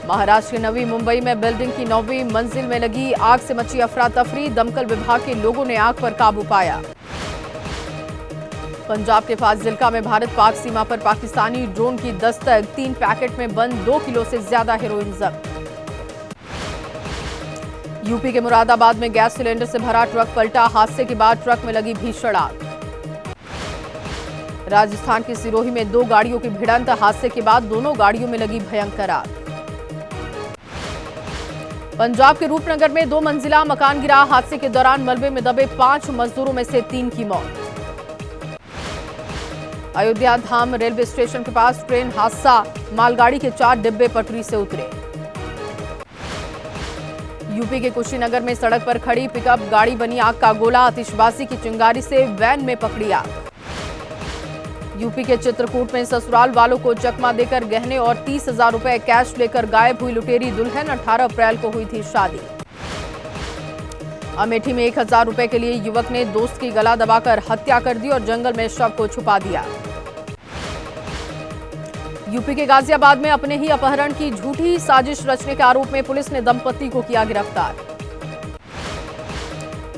महाराष्ट्र के नवी मुंबई में बिल्डिंग की 9वीं मंजिल में लगी आग से मची अफरा तफरी, दमकल विभाग के लोगों ने आग पर काबू पाया। पंजाब के फाजिल्का में भारत पाक सीमा पर पाकिस्तानी ड्रोन की दस्तक, 3 पैकेट में बंद 2 किलो से ज्यादा हेरोइन जब्त। यूपी के मुरादाबाद में गैस सिलेंडर से भरा ट्रक पलटा, हादसे के बाद ट्रक में लगी भीषण आग। राजस्थान की सिरोही में 2 गाड़ियों की भिड़ंत, हादसे के बाद दोनों गाड़ियों में लगी भयंकर आग। पंजाब के रूपनगर में 2 मंजिला मकान गिरा, हादसे के दौरान मलबे में दबे 5 मजदूरों में से 3 की मौत। अयोध्या धाम रेलवे स्टेशन के पास ट्रेन हादसा, मालगाड़ी के 4 डिब्बे पटरी से उतरे। यूपी के कुशीनगर में सड़क पर खड़ी पिकअप गाड़ी बनी आग का गोला, आतिशबाजी की चिंगारी से वैन में पकड़ी आग। यूपी के चित्रकूट में ससुराल वालों को चकमा देकर गहने और 30,000 रुपए कैश लेकर गायब हुई लुटेरी दुल्हन, 18 अप्रैल को हुई थी शादी। अमेठी में 1,000 रुपए के लिए युवक ने दोस्त की गला दबाकर हत्या कर दी और जंगल में शव को छुपा दिया। यूपी के गाजियाबाद में अपने ही अपहरण की झूठी साजिश रचने के आरोप में पुलिस ने दंपति को किया गिरफ्तार।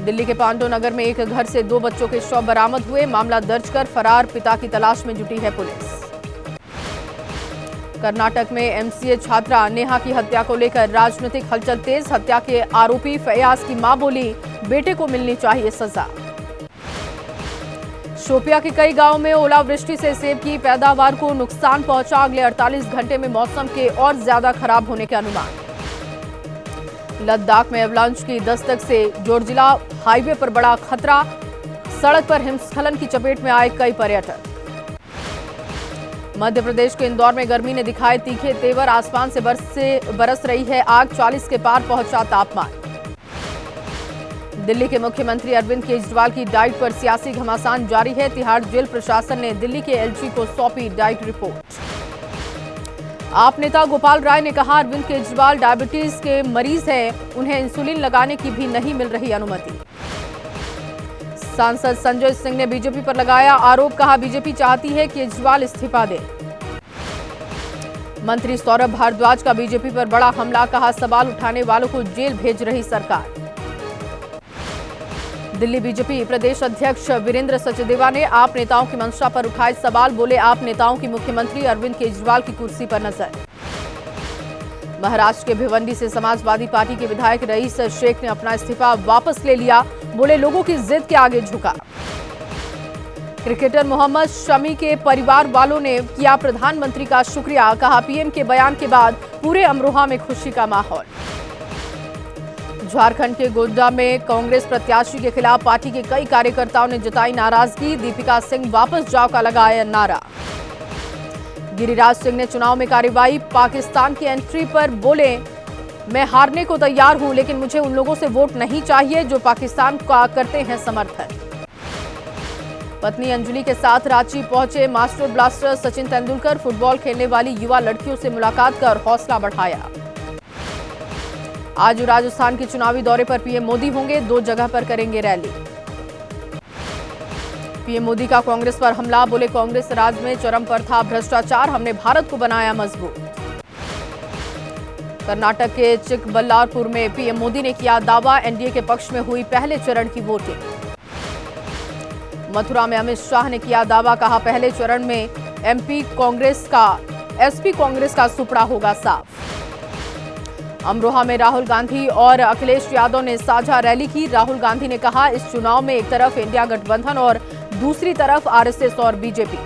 दिल्ली के पांडव नगर में एक घर से 2 बच्चों के शव बरामद हुए, मामला दर्ज कर फरार पिता की तलाश में जुटी है पुलिस। कर्नाटक में एमसीए छात्रा नेहा की हत्या को लेकर राजनीतिक हलचल तेज, हत्या के आरोपी फयाज की मां बोली बेटे को मिलनी चाहिए सजा। शोपिया के कई गांवों में ओलावृष्टि से सेब की पैदावार को नुकसान पहुंचा, अगले 48 घंटे में मौसम के और ज्यादा खराब होने के अनुमान। लद्दाख में एवलांच की दस्तक से जोरजिला हाईवे पर बड़ा खतरा, सड़क पर हिमस्खलन की चपेट में आए कई पर्यटक। मध्य प्रदेश के इंदौर में गर्मी ने दिखाए तीखे तेवर, आसमान से बरस रही है आग, 40 के पार पहुंचा तापमान। दिल्ली के मुख्यमंत्री अरविंद केजरीवाल की डाइट पर सियासी घमासान जारी है, तिहाड़ जेल प्रशासन ने दिल्ली के एलजी को सौंपी डाइट रिपोर्ट। आप नेता गोपाल राय ने कहा अरविंद केजरीवाल डायबिटीज के मरीज हैं, उन्हें इंसुलिन लगाने की भी नहीं मिल रही अनुमति। सांसद संजय सिंह ने बीजेपी पर लगाया आरोप, कहा बीजेपी चाहती है केजरीवाल इस्तीफा दे। मंत्री सौरभ भारद्वाज का बीजेपी पर बड़ा हमला, कहा सवाल उठाने वालों को जेल भेज रही सरकार। दिल्ली बीजेपी प्रदेश अध्यक्ष वीरेंद्र सचदेवा ने आप नेताओं की मंशा पर उठाए सवाल, बोले आप नेताओं की मुख्यमंत्री अरविंद केजरीवाल की कुर्सी पर नजर। महाराष्ट्र के भिवंडी से समाजवादी पार्टी के विधायक रईस शेख ने अपना इस्तीफा वापस ले लिया, बोले लोगों की जिद के आगे झुका। क्रिकेटर मोहम्मद शमी के परिवार वालों ने किया प्रधानमंत्री का शुक्रिया, कहा पीएम के बयान के बाद पूरे अमरोहा में खुशी का माहौल। झारखंड के गोड्डा में कांग्रेस प्रत्याशी के खिलाफ पार्टी के कई कार्यकर्ताओं ने जताई नाराजगी, दीपिका सिंह वापस जाओ का लगाया नारा। गिरिराज सिंह ने चुनाव में कार्रवाई, पाकिस्तान की एंट्री पर बोले मैं हारने को तैयार हूं, लेकिन मुझे उन लोगों से वोट नहीं चाहिए जो पाकिस्तान का करते हैं समर्थन। पत्नी अंजलि के साथ रांची पहुंचे master blaster Sachin Tendulkar, football खेलने वाली युवा लड़कियों से मुलाकात कर हौसला बढ़ाया। आज राजस्थान के चुनावी दौरे पर पीएम मोदी होंगे, 2 जगह पर करेंगे रैली। पीएम मोदी का कांग्रेस पर हमला, बोले कांग्रेस राज में चरम पर था भ्रष्टाचार, हमने भारत को बनाया मजबूत। कर्नाटक के चिकबल्लापुर में पीएम मोदी ने किया दावा, एनडीए के पक्ष में हुई पहले चरण की वोटिंग। मथुरा में अमित शाह ने किया दावा, कहा पहले चरण में एसपी कांग्रेस का सुपड़ा होगा साफ। अमरोहा में राहुल गांधी और अखिलेश यादव ने साझा रैली की, राहुल गांधी ने कहा इस चुनाव में एक तरफ इंडिया गठबंधन और दूसरी तरफ आरएसएस और बीजेपी।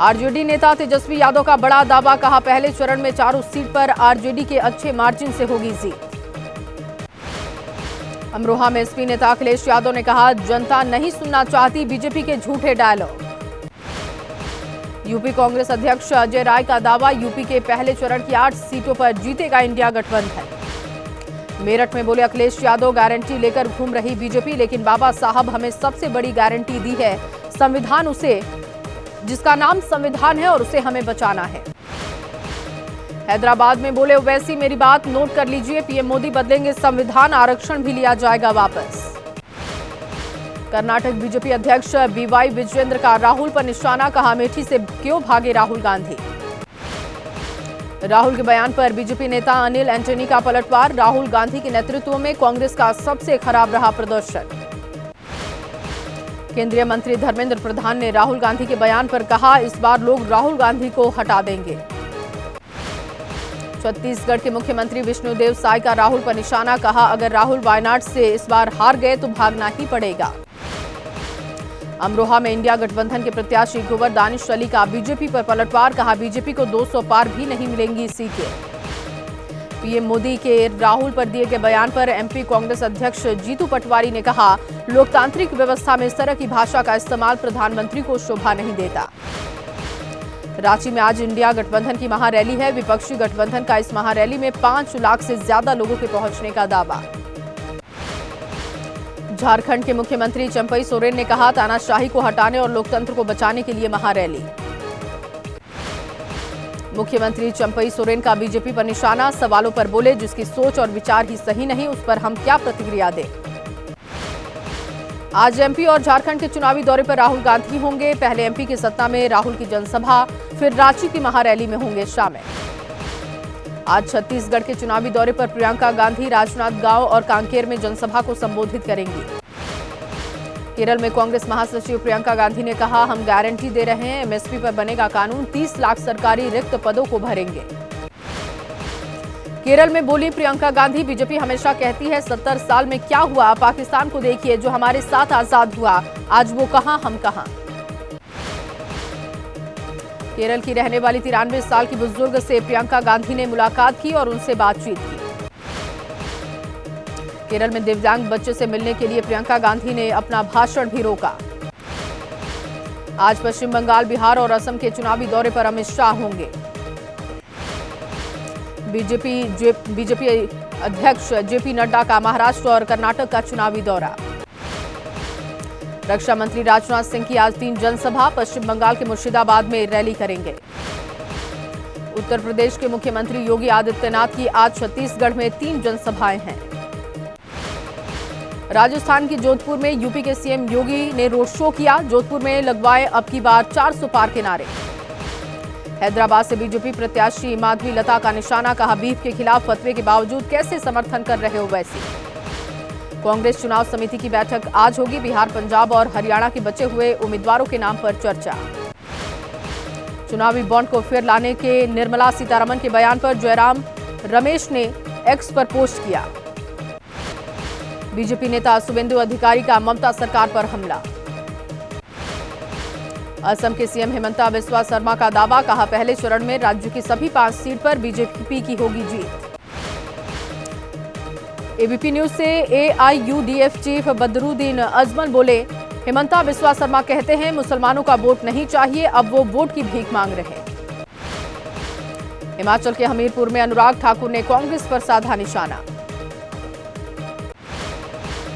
आरजेडी नेता तेजस्वी यादव का बड़ा दावा, कहा पहले चरण में चारों सीट पर आरजेडी के अच्छे मार्जिन से होगी जीत। अमरोहा में एसपी नेता अखिलेश यादव ने कहा जनता नहीं सुनना चाहती बीजेपी के झूठे डायलॉग। यूपी कांग्रेस अध्यक्ष अजय राय का दावा, यूपी के पहले चरण की 8 सीटों पर जीतेगा इंडिया गठबंधन। मेरठ में बोले अखिलेश यादव गारंटी लेकर घूम रही बीजेपी, लेकिन बाबा साहब हमें सबसे बड़ी गारंटी दी है, संविधान उसे जिसका नाम संविधान है और उसे हमें बचाना है। हैदराबाद में बोले ओवैसी मेरी बात नोट कर लीजिए, पीएम मोदी बदलेंगे संविधान, आरक्षण भी लिया जाएगा वापस। कर्नाटक बीजेपी अध्यक्ष बीवाई विजयेंद्र का राहुल पर निशाना, कहा अमेठी से क्यों भागे राहुल गांधी। राहुल के बयान पर बीजेपी नेता अनिल एंटनी का पलटवार। राहुल गांधी के नेतृत्व में कांग्रेस का सबसे खराब रहा प्रदर्शन। केंद्रीय मंत्री धर्मेंद्र प्रधान ने राहुल गांधी के बयान पर कहा, इस बार लोग राहुल गांधी को हटा देंगे। छत्तीसगढ़ के मुख्यमंत्री विष्णुदेव साय का राहुल पर निशाना, कहा अगर राहुल वायनाड से इस बार हार गए तो भागना ही पड़ेगा। अमरोहा में इंडिया गठबंधन के प्रत्याशी कुंवर दानिश अली का बीजेपी पर पलटवार, कहा बीजेपी को 200 पार भी नहीं मिलेंगी सीटें। पीएम मोदी के राहुल पर दिए गए बयान पर एमपी कांग्रेस अध्यक्ष जीतू पटवारी ने कहा, लोकतांत्रिक व्यवस्था में इस तरह की भाषा का इस्तेमाल प्रधानमंत्री को शोभा नहीं देता। रांची में आज इंडिया गठबंधन की महारैली है। विपक्षी गठबंधन का इस महारैली में 5 लाख से ज्यादा लोगों के पहुंचने का दावा। झारखंड के मुख्यमंत्री चंपई सोरेन ने कहा, तानाशाही को हटाने और लोकतंत्र को बचाने के लिए महारैली। मुख्यमंत्री चंपई सोरेन का बीजेपी पर निशाना, सवालों पर बोले, जिसकी सोच और विचार ही सही नहीं उस पर हम क्या प्रतिक्रिया दें। आज एमपी और झारखंड के चुनावी दौरे पर राहुल गांधी होंगे। पहले एमपी की सत्ता में राहुल की जनसभा, फिर रांची की महारैली में होंगे शामिल। आज छत्तीसगढ़ के चुनावी दौरे पर प्रियंका गांधी राजनांदगांव और कांकेर में जनसभा को संबोधित करेंगी। केरल में कांग्रेस महासचिव प्रियंका गांधी ने कहा, हम गारंटी दे रहे हैं, एमएसपी पर बनेगा कानून, 30 लाख सरकारी रिक्त पदों को भरेंगे। केरल में बोली प्रियंका गांधी, बीजेपी हमेशा कहती है 70 साल में क्या हुआ, पाकिस्तान को देखिए जो हमारे साथ आजाद हुआ, आज वो कहां हम कहां। केरल की रहने वाली 93 साल की बुजुर्ग से प्रियंका गांधी ने मुलाकात की और उनसे बातचीत की। केरल में दिव्यांग बच्चे से मिलने के लिए प्रियंका गांधी ने अपना भाषण भी रोका। आज पश्चिम बंगाल, बिहार और असम के चुनावी दौरे पर अमित शाह होंगे। बीजेपी अध्यक्ष जेपी नड्डा का महाराष्ट्र और कर्नाटक का चुनावी दौरा। रक्षा मंत्री राजनाथ सिंह की आज 3 जनसभा, पश्चिम बंगाल के मुर्शिदाबाद में रैली करेंगे। उत्तर प्रदेश के मुख्यमंत्री योगी आदित्यनाथ की आज छत्तीसगढ़ में 3 जनसभाएं हैं। राजस्थान की जोधपुर में यूपी के सीएम योगी ने रोड शो किया। जोधपुर में लगवाए अब की बार 400 पार के नारे। हैदराबाद से बीजेपी प्रत्याशी माधवी लता का निशाना, कहा बीफ के खिलाफ फतवे के बावजूद कैसे समर्थन कर रहे हो वैसी। कांग्रेस चुनाव समिति की बैठक आज होगी। बिहार, पंजाब और हरियाणा के बचे हुए उम्मीदवारों के नाम पर चर्चा। चुनावी बॉन्ड को फिर लाने के निर्मला सीतारमण के बयान पर जयराम रमेश ने एक्स पर पोस्ट किया। बीजेपी नेता शुभेंदु अधिकारी का ममता सरकार पर हमला। असम के सीएम हिमंता बिस्वा शर्मा का दावा, कहा पहले चरण में राज्य की सभी 5 सीट पर बीजेपी की होगी जीत। एबीपी न्यूज से एआईयूडीएफ चीफ बदरुद्दीन अजमल बोले, हिमंता बिस्वा शर्मा कहते हैं मुसलमानों का वोट नहीं चाहिए, अब वो वोट की भीख मांग रहे हैं। हिमाचल के हमीरपुर में अनुराग ठाकुर ने कांग्रेस पर साधा निशाना।